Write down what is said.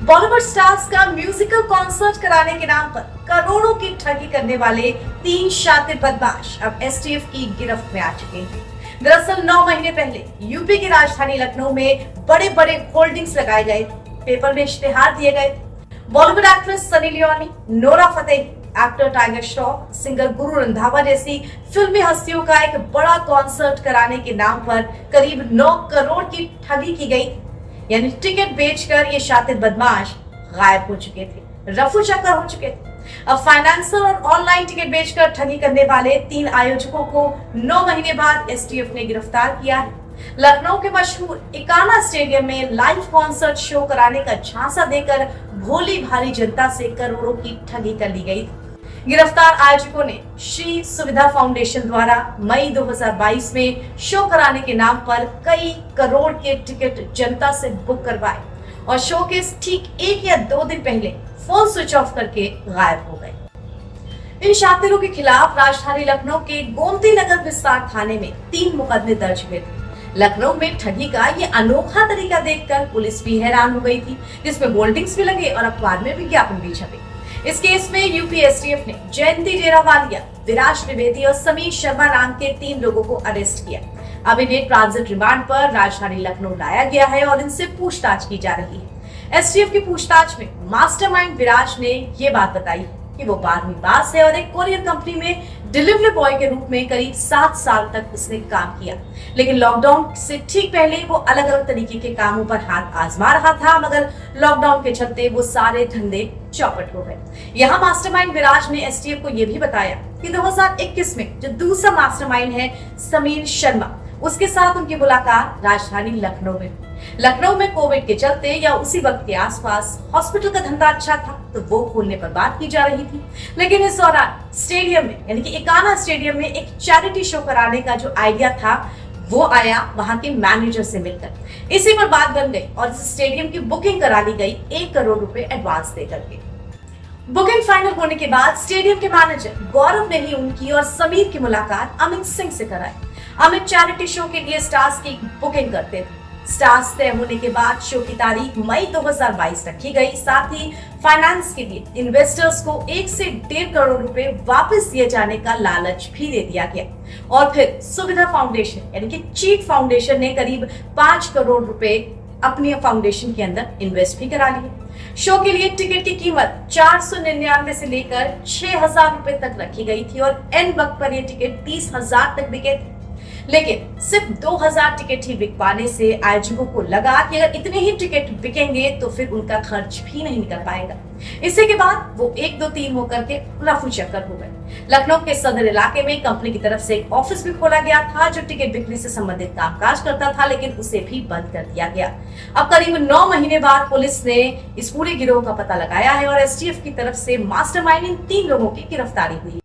Bollywood stars का musical concert कराने के नाम पर करोड़ों की ठगी करने वाले 3 शातिर बदमाश अब एसटीएफ की गिरफ्त में आ चुके हैं। दरअसल 9 महीने पहले यूपी की राजधानी लखनऊ में बड़े बड़े होल्डिंग्स लगाए गए, पेपर में इश्तेहार दिए गए। Bollywood actress Sunny Leone, Nora Fatehi, actor tiger Shroff, singer Guru Randhawa जैसी फिल्मी हस्तियों का एक बड़ा कॉन्सर्ट कराने के नाम पर करीब 9 करोड़ की ठगी की गई। यानी टिकट बेचकर ये शातिर बदमाश गायब हो चुके थे, रफू चक्कर हो चुके थे। अब फाइनेंसर और ऑनलाइन टिकट बेचकर ठगी करने वाले 3 आयोजकों को 9 महीने बाद एसटीएफ ने गिरफ्तार किया है। लखनऊ के मशहूर इकाना स्टेडियम में लाइव कॉन्सर्ट शो कराने का झांसा देकर भोली भाली जनता से करोड़ों की ठगी कर ली गई। गिरफ्तार आयोजकों ने श्री सुविधा फाउंडेशन द्वारा मई 2022 में शो कराने के नाम पर कई करोड़ के टिकट जनता से बुक करवाए और शो के ठीक 1 या 2 दिन पहले फोन स्विच ऑफ करके गायब हो गए। इन शातिरों के खिलाफ राजधानी लखनऊ के गोमती नगर विस्तार थाने में 3 मुकदमे दर्ज हुए थे। लखनऊ में ठगी का ये अनोखा तरीका देखकर पुलिस भी हैरान हो गई थी, जिसमें होल्डिंग्स भी लगे और अखबार में विज्ञापन भी छपे। इस केस में यूपी एसटीएफ ने जयंती जेरावालिया, विराज त्रिवेदी और समीर शर्मा नाम के 3 लोगों को अरेस्ट किया। अब इन्हें ट्रांजिट रिमांड पर राजधानी लखनऊ लाया गया है और इनसे पूछताछ की जा रही है। एसटीएफ की पूछताछ में मास्टरमाइंड विराज ने ये बात बताई कि वो 12वीं पास है और एक कोरियर कंपनी में डिलीवरी बॉय के रूप में करीब 7 साल तक उसने काम किया। लेकिन लॉकडाउन से ठीक पहले वो अलग अलग तरीके के कामों पर हाथ आजमा रहा था, मगर लॉकडाउन के चलते वो सारे धंधे चौपट हो गए। यहाँ मास्टरमाइंड विराज ने एसटीएफ को ये भी बताया कि 2021 में जो दूसरा मास्टरमाइंड है समीर शर्मा, उसके साथ उनकी मुलाकात राजधानी लखनऊ में कोविड के चलते या उसी वक्त के आसपास हॉस्पिटल का धंधा अच्छा था तो वो खोलने पर बात की जा रही थी। लेकिन इस दौरान स्टेडियम में यानी कि इकाना स्टेडियम में एक चैरिटी शो कराने का जो आइडिया था वो आया वहां के मैनेजर से मिलकर। इसी पर बात बन गई और इस स्टेडियम की बुकिंग करा ली गई 1 करोड़ रुपए एडवांस देकर के। बुकिंग फाइनल होने के बाद स्टेडियम के मैनेजर गौरव ने ही उनकी और समीर की मुलाकात अमित सिंह से कराई। अमित चैरिटी शो के लिए स्टार्स की बुकिंग करते थे। स्टार्स तय होने के बाद शो की तारीख मई 2022 रखी गई। साथ ही फाइनेंस के लिए इन्वेस्टर्स को 1 से 1.5 करोड़ रुपए वापस दिए जाने का लालच भी दे दिया गया और फिर सुविधा फाउंडेशन यानी कि चीट फाउंडेशन ने करीब 5 करोड़ रुपए अपनी फाउंडेशन के अंदर इन्वेस्ट भी करा लिए। शो के लिए टिकट की कीमत 499 से लेकर 6000 रुपए तक रखी गई थी और एंड वक्त पर ये टिकट 30,000 तक बिके थे। लेकिन सिर्फ 2000 टिकट ही बिक पाने से आयोजकों को लगा कि अगर इतने ही टिकट बिकेंगे तो फिर उनका खर्च भी नहीं निकल पाएगा। इसी के बाद वो 1, 2, 3 होकर के रफू चक्कर हो गए। लखनऊ के सदर इलाके में कंपनी की तरफ से एक ऑफिस भी खोला गया था जो टिकट बिक्री से संबंधित कामकाज करता था, लेकिन उसे भी बंद कर दिया गया। अब करीब 9 महीने बाद पुलिस ने इस पूरे गिरोह का पता लगाया है और एसटीएफ की तरफ से मास्टरमाइंड इन 3 लोगों की गिरफ्तारी हुई।